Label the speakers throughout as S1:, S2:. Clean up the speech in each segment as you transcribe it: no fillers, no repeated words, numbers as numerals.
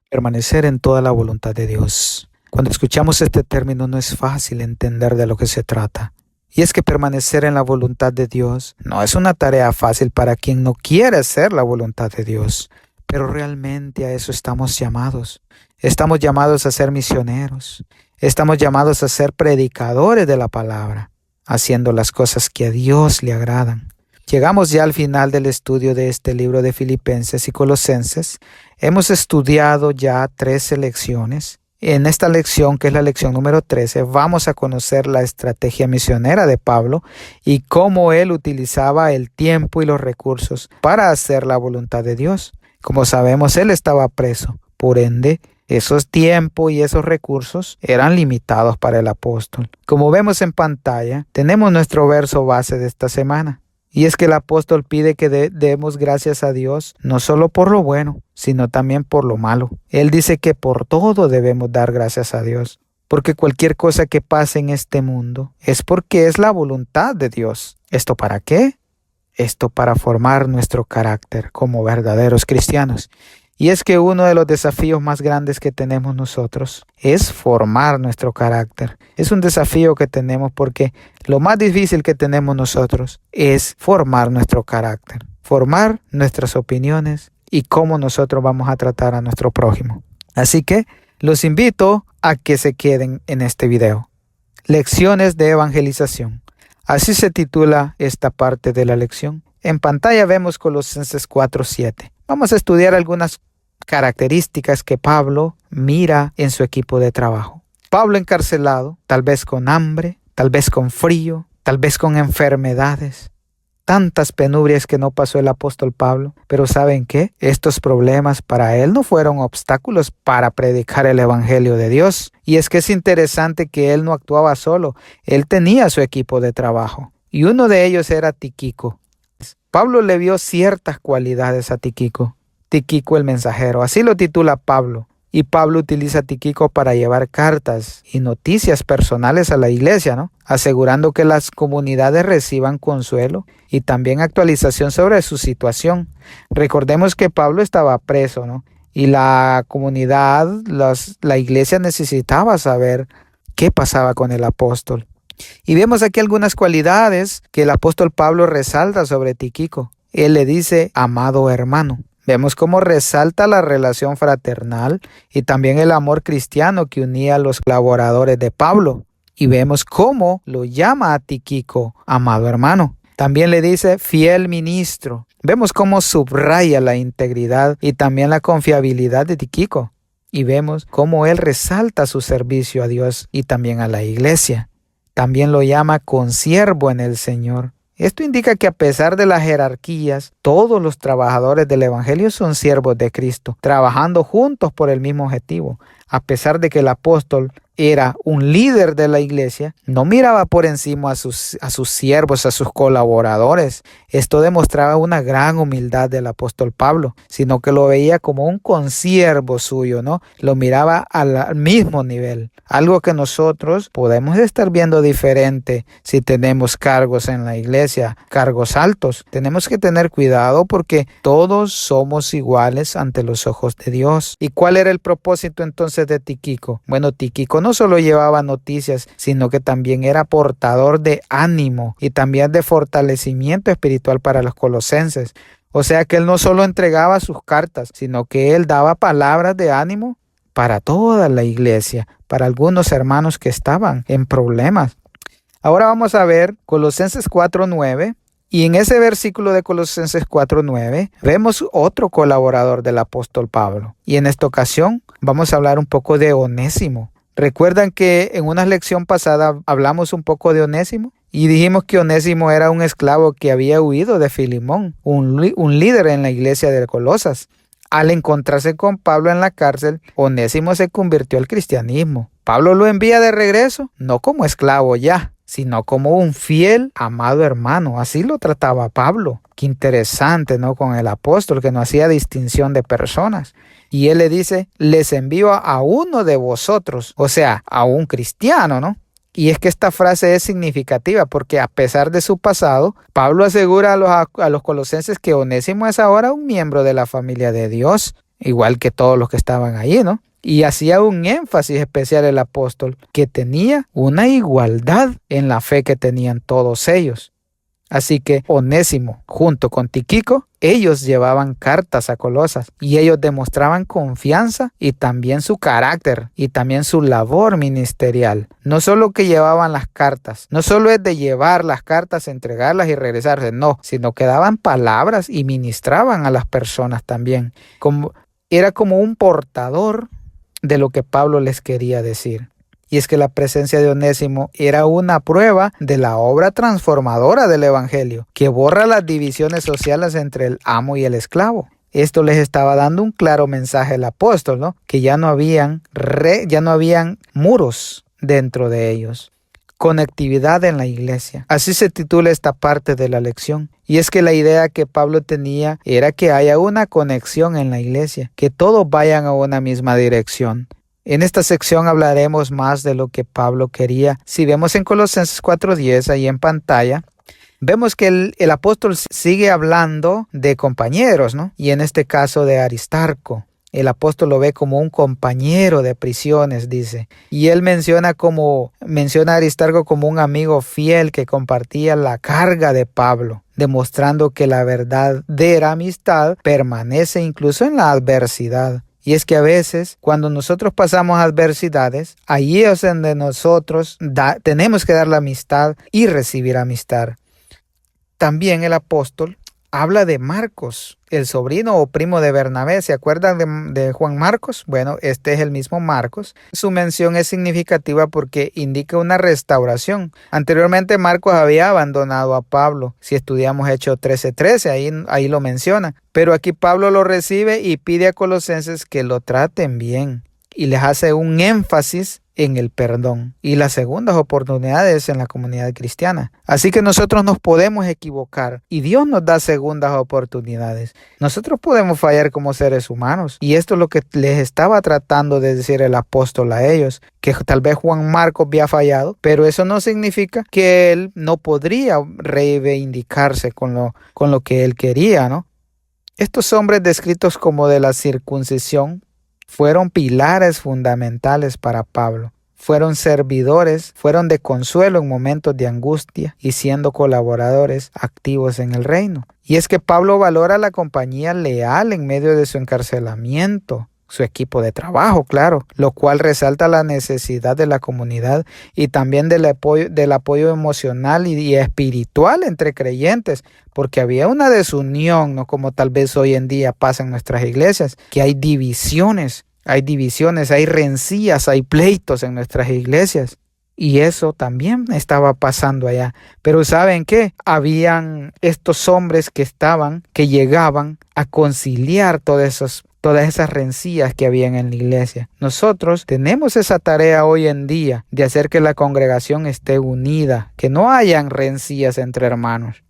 S1: Permanecer en toda la voluntad de Dios. Cuando escuchamos este término no es fácil entender de lo que se trata. Y es que permanecer en la voluntad de Dios no es una tarea fácil para quien no quiere hacer la voluntad de Dios. Pero realmente a eso estamos llamados. Estamos llamados a ser misioneros. Estamos llamados a ser predicadores de la palabra, haciendo las cosas que a Dios le agradan. Llegamos ya al final del estudio de este libro de Filipenses y Colosenses. Hemos estudiado ya 13 lecciones. En esta lección, que es la lección número 13, vamos a conocer la estrategia misionera de Pablo y cómo él utilizaba el tiempo y los recursos para hacer la voluntad de Dios. Como sabemos, él estaba preso. Por ende, esos tiempos y esos recursos eran limitados para el apóstol. Como vemos en pantalla, tenemos nuestro verso base de esta semana. Y es que el apóstol pide que demos gracias a Dios, no solo por lo bueno, sino también por lo malo. Él dice que por todo debemos dar gracias a Dios, porque cualquier cosa que pase en este mundo es porque es la voluntad de Dios. ¿Esto para qué? Esto para formar nuestro carácter como verdaderos cristianos. Y es que uno de los desafíos más grandes que tenemos nosotros es formar nuestro carácter. Es un desafío que tenemos porque lo más difícil que tenemos nosotros es formar nuestro carácter, formar nuestras opiniones y cómo nosotros vamos a tratar a nuestro prójimo. Así que los invito a que se queden en este video. Lecciones de evangelización. Así se titula esta parte de la lección. En pantalla vemos Colosenses 4:7. Vamos a estudiar algunas características que Pablo mira en su equipo de trabajo. Pablo encarcelado, tal vez con hambre, tal vez con frío, tal vez con enfermedades. Tantas penurias que no pasó el apóstol Pablo. Pero ¿saben qué? Estos problemas para él no fueron obstáculos para predicar el evangelio de Dios. Y es que es interesante que él no actuaba solo. Él tenía su equipo de trabajo. Y uno de ellos era Tíquico. Pablo le vio ciertas cualidades a Tíquico. Tíquico el mensajero, así lo titula Pablo. Y Pablo utiliza a Tíquico para llevar cartas y noticias personales a la iglesia, ¿no? Asegurando que las comunidades reciban consuelo y también actualización sobre su situación. Recordemos que Pablo estaba preso, ¿no? Y la comunidad, la iglesia necesitaba saber qué pasaba con el apóstol. Y vemos aquí algunas cualidades que el apóstol Pablo resalta sobre Tíquico. Él le dice, amado hermano. Vemos cómo resalta la relación fraternal y también el amor cristiano que unía a los colaboradores de Pablo. Y vemos cómo lo llama a Tíquico, amado hermano. También le dice fiel ministro. Vemos cómo subraya la integridad y también la confiabilidad de Tíquico. Y vemos cómo él resalta su servicio a Dios y también a la iglesia. También lo llama consiervo en el Señor. Esto indica que a pesar de las jerarquías, todos los trabajadores del evangelio son siervos de Cristo, trabajando juntos por el mismo objetivo. A pesar de que el apóstol era un líder de la iglesia, no miraba por encima a sus siervos, a sus colaboradores. Esto demostraba una gran humildad del apóstol Pablo, sino que lo veía como un consiervo suyo, ¿no? Lo miraba al mismo nivel. Algo que nosotros podemos estar viendo diferente si tenemos cargos en la iglesia, cargos altos. Tenemos que tener cuidado porque todos somos iguales ante los ojos de Dios. ¿Y cuál era el propósito entonces de Tíquico? Bueno, Tíquico no solo llevaba noticias, sino que también era portador de ánimo y también de fortalecimiento espiritual para los colosenses. O sea que él no solo entregaba sus cartas, sino que él daba palabras de ánimo para toda la iglesia, para algunos hermanos que estaban en problemas. Ahora vamos a ver Colosenses 4:9. Y en ese versículo de Colosenses 4:9 vemos otro colaborador del apóstol Pablo. Y en esta ocasión vamos a hablar un poco de Onésimo. ¿Recuerdan que en una lección pasada hablamos un poco de Onésimo? Y dijimos que Onésimo era un esclavo que había huido de Filemón, un líder en la iglesia de Colosas. Al encontrarse con Pablo en la cárcel, Onésimo se convirtió al cristianismo. Pablo lo envía de regreso, no como esclavo ya, sino como un fiel, amado hermano. Así lo trataba Pablo. Qué interesante, ¿no? Con el apóstol que no hacía distinción de personas. Y él le dice, les envío a uno de vosotros, o sea, a un cristiano, ¿no? Y es que esta frase es significativa porque a pesar de su pasado, Pablo asegura a los colosenses que Onésimo es ahora un miembro de la familia de Dios. igual que todos los que estaban ahí, ¿no? Y hacía un énfasis especial el apóstol que tenía una igualdad en la fe que tenían todos ellos. Así que Onésimo, junto con Tíquico, ellos llevaban cartas a Colosas y ellos demostraban confianza y también su carácter y también su labor ministerial. No solo que llevaban las cartas, no solo es de llevar las cartas, entregarlas y regresarse, no, sino que daban palabras y ministraban a las personas también. Era como un portador de lo que Pablo les quería decir. Y es que la presencia de Onésimo era una prueba de la obra transformadora del Evangelio, que borra las divisiones sociales entre el amo y el esclavo. Esto les estaba dando un claro mensaje al apóstol, ¿no? Que ya no habían muros dentro de ellos. Conectividad en la iglesia. Así se titula esta parte de la lección. Y es que la idea que Pablo tenía era que haya una conexión en la iglesia, que todos vayan a una misma dirección. En esta sección hablaremos más de lo que Pablo quería. Si vemos en Colosenses 4:10 ahí en pantalla, vemos que el apóstol sigue hablando de compañeros, ¿no? Y en este caso de Aristarco. El apóstol lo ve como un compañero de prisiones, dice. Y él menciona a Aristarco como un amigo fiel que compartía la carga de Pablo, demostrando que la verdadera amistad permanece incluso en la adversidad. Y es que a veces, cuando nosotros pasamos adversidades, ahí es donde nosotros tenemos que dar la amistad y recibir amistad. También el apóstol habla de Marcos, el sobrino o primo de Bernabé. ¿Se acuerdan de Juan Marcos? Bueno, este es el mismo Marcos. Su mención es significativa porque indica una restauración. Anteriormente Marcos había abandonado a Pablo. Si estudiamos Hechos 13:13, ahí lo menciona. Pero aquí Pablo lo recibe y pide a Colosenses que lo traten bien. Y les hace un énfasis en el perdón y las segundas oportunidades en la comunidad cristiana. Así que nosotros nos podemos equivocar y Dios nos da segundas oportunidades. Nosotros podemos fallar como seres humanos y esto es lo que les estaba tratando de decir el apóstol a ellos, que tal vez Juan Marcos había fallado, pero eso no significa que él no podría reivindicarse con lo que él quería, ¿no? Estos hombres descritos como de la circuncisión fueron pilares fundamentales para Pablo. Fueron servidores, fueron de consuelo en momentos de angustia y siendo colaboradores activos en el reino. Y es que Pablo valora la compañía leal en medio de su encarcelamiento, su equipo de trabajo, claro, lo cual resalta la necesidad de la comunidad y también del apoyo emocional y espiritual entre creyentes, porque había una desunión, no como tal vez hoy en día pasa en nuestras iglesias, que hay divisiones, hay rencillas, hay pleitos en nuestras iglesias. Y eso también estaba pasando allá. Pero ¿saben qué? Habían estos hombres que llegaban a conciliar todas esas rencillas que habían en la iglesia. Nosotros tenemos esa tarea hoy en día de hacer que la congregación esté unida, que no hayan rencillas entre hermanos.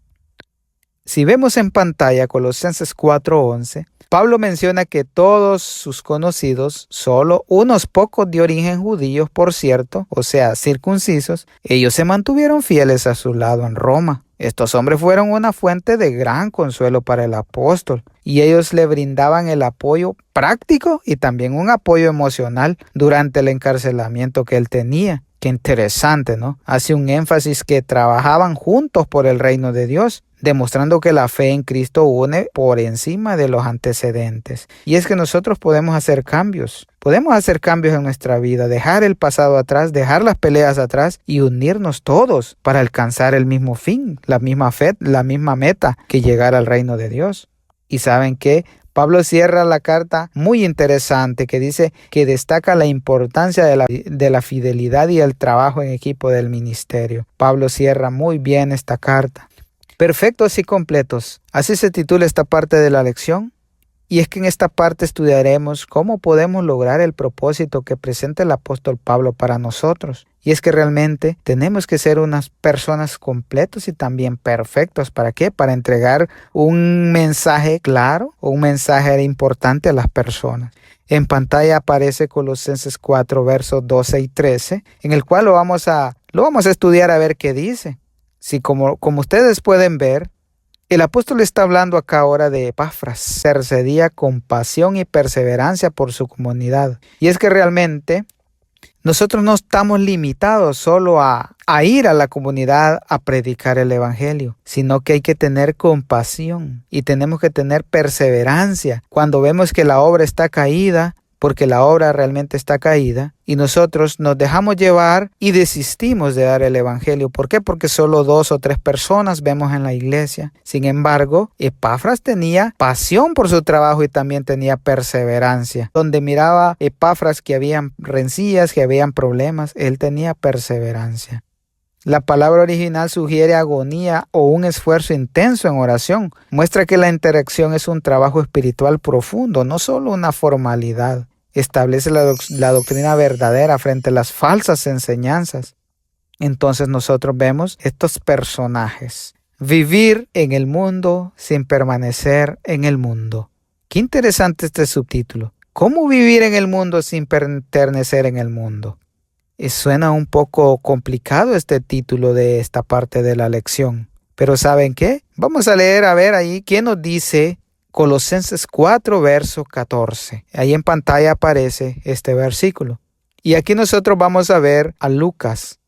S1: Si vemos en pantalla Colosenses 4:11, Pablo menciona que todos sus conocidos, solo unos pocos de origen judíos, por cierto, o sea, circuncisos, ellos se mantuvieron fieles a su lado en Roma. Estos hombres fueron una fuente de gran consuelo para el apóstol y ellos le brindaban el apoyo práctico y también un apoyo emocional durante el encarcelamiento que él tenía. Qué interesante, ¿no? Hace un énfasis que trabajaban juntos por el reino de Dios, demostrando que la fe en Cristo une por encima de los antecedentes. Y es que nosotros podemos hacer cambios en nuestra vida, dejar el pasado atrás, dejar las peleas atrás y unirnos todos para alcanzar el mismo fin, la misma fe, la misma meta, que llegar al reino de Dios. ¿Y saben qué? Pablo cierra la carta muy interesante que dice que destaca la importancia de la fidelidad y el trabajo en equipo del ministerio. Pablo cierra muy bien esta carta. Perfectos y completos. Así se titula esta parte de la lección. Y es que en esta parte estudiaremos cómo podemos lograr el propósito que presenta el apóstol Pablo para nosotros. Y es que realmente tenemos que ser unas personas completos y también perfectos. ¿Para qué? Para entregar un mensaje claro o un mensaje importante a las personas. En pantalla aparece Colosenses 4, versos 12 y 13, en el cual lo vamos a estudiar a ver qué dice. Si como ustedes pueden ver, El apóstol está hablando acá ahora de Epafras. Intercedía con pasión y perseverancia por su comunidad. Y es que realmente nosotros no estamos limitados solo a ir a la comunidad a predicar el evangelio, sino que hay que tener compasión y tenemos que tener perseverancia. Cuando vemos que la obra está caída, porque la obra realmente está caída, y nosotros nos dejamos llevar y desistimos de dar el evangelio. ¿Por qué? Porque solo 2 o 3 personas vemos en la iglesia. Sin embargo, Epafras tenía pasión por su trabajo y también tenía perseverancia. Donde miraba Epafras que habían rencillas, que habían problemas, él tenía perseverancia. La palabra original sugiere agonía o un esfuerzo intenso en oración. Muestra que la interacción es un trabajo espiritual profundo, no solo una formalidad. Establece la doctrina verdadera frente a las falsas enseñanzas. Entonces nosotros vemos estos personajes. Vivir en el mundo sin permanecer en el mundo. Qué interesante este subtítulo. ¿Cómo vivir en el mundo sin pertenecer en el mundo? Suena un poco complicado este título de esta parte de la lección. Pero ¿saben qué? Vamos a leer a ver ahí qué nos dice Colosenses 4, verso 14. Ahí en pantalla aparece este versículo. Y aquí nosotros vamos a ver a Lucas.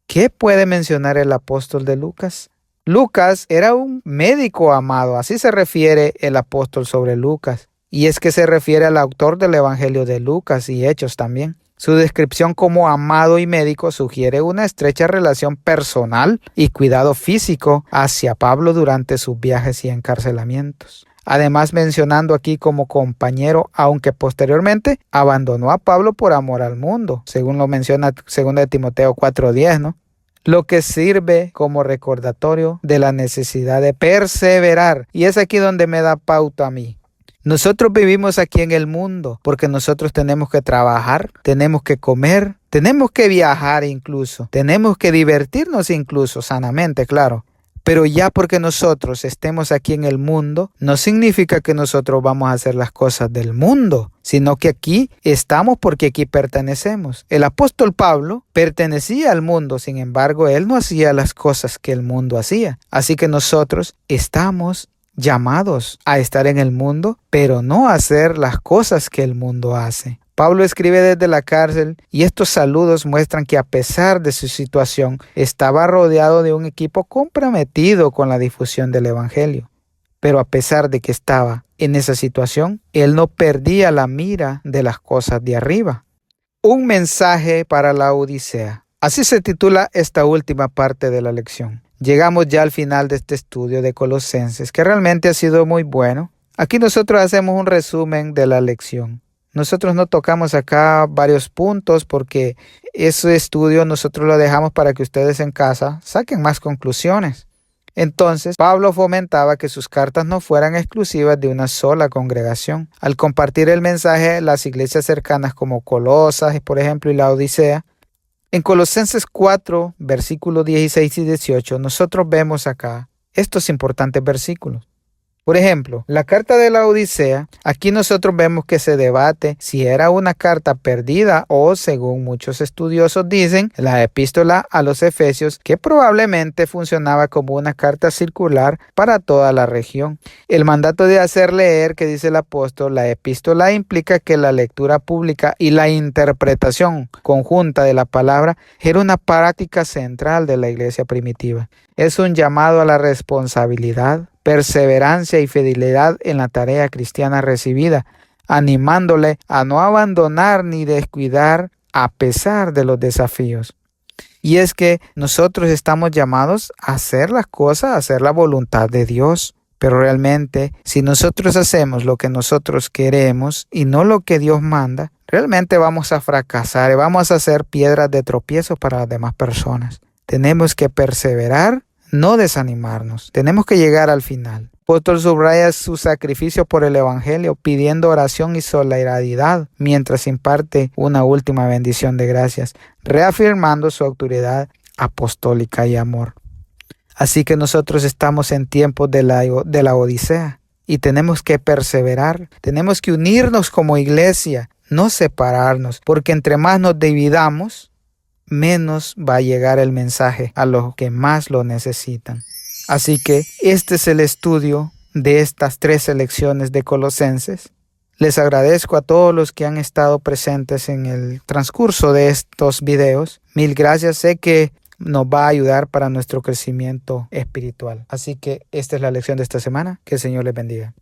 S1: ¿Qué puede mencionar el apóstol de Lucas? Lucas era un médico amado, así se refiere el apóstol sobre Lucas. Y es que se refiere al autor del Evangelio de Lucas y Hechos también. Su descripción como amado y médico sugiere una estrecha relación personal y cuidado físico hacia Pablo durante sus viajes y encarcelamientos. Además, mencionando aquí como compañero, aunque posteriormente abandonó a Pablo por amor al mundo, según lo menciona 2 Timoteo 4:10, ¿no? Lo que sirve como recordatorio de la necesidad de perseverar. Y es aquí donde me da pauta a mí. Nosotros vivimos aquí en el mundo porque nosotros tenemos que trabajar, tenemos que comer, tenemos que viajar incluso, tenemos que divertirnos incluso sanamente, claro. Pero ya porque nosotros estemos aquí en el mundo, no significa que nosotros vamos a hacer las cosas del mundo, sino que aquí estamos porque aquí pertenecemos. El apóstol Pablo pertenecía al mundo, sin embargo, él no hacía las cosas que el mundo hacía. Así que nosotros estamos llamados a estar en el mundo, pero no a hacer las cosas que el mundo hace. Pablo escribe desde la cárcel y estos saludos muestran que a pesar de su situación, estaba rodeado de un equipo comprometido con la difusión del evangelio. Pero a pesar de que estaba en esa situación, él no perdía la mira de las cosas de arriba. Un mensaje para la Odisea. Así se titula esta última parte de la lección. Llegamos ya al final de este estudio de Colosenses, que realmente ha sido muy bueno. Aquí nosotros hacemos un resumen de la lección. Nosotros no tocamos acá varios puntos porque ese estudio nosotros lo dejamos para que ustedes en casa saquen más conclusiones. Entonces, Pablo fomentaba que sus cartas no fueran exclusivas de una sola congregación. Al compartir el mensaje, las iglesias cercanas como Colosas, por ejemplo, y la Odisea, en Colosenses 4, versículos 16 y 18, nosotros vemos acá estos importantes versículos. Por ejemplo, la carta de la Odisea, aquí nosotros vemos que se debate si era una carta perdida o, según muchos estudiosos dicen, la epístola a los Efesios, que probablemente funcionaba como una carta circular para toda la región. El mandato de hacer leer, que dice el apóstol, la epístola implica que la lectura pública y la interpretación conjunta de la palabra era una práctica central de la iglesia primitiva. Es un llamado a la responsabilidad, perseverancia y fidelidad en la tarea cristiana recibida, animándole a no abandonar ni descuidar a pesar de los desafíos. Y es que nosotros estamos llamados a hacer las cosas, a hacer la voluntad de Dios. Pero realmente, si nosotros hacemos lo que nosotros queremos y no lo que Dios manda, realmente vamos a fracasar y vamos a ser piedras de tropiezo para las demás personas. Tenemos que perseverar, no desanimarnos. Tenemos que llegar al final. El apóstol subraya su sacrificio por el evangelio, pidiendo oración y solidaridad, mientras imparte una última bendición de gracias, reafirmando su autoridad apostólica y amor. Así que nosotros estamos en tiempos de la Odisea y tenemos que perseverar. Tenemos que unirnos como iglesia, no separarnos, porque entre más nos dividamos, menos va a llegar el mensaje a los que más lo necesitan. Así que este es el estudio de estas 3 lecciones de Colosenses. Les agradezco a todos los que han estado presentes en el transcurso de estos videos. Mil gracias. Sé que nos va a ayudar para nuestro crecimiento espiritual. Así que esta es la lección de esta semana. Que el Señor les bendiga.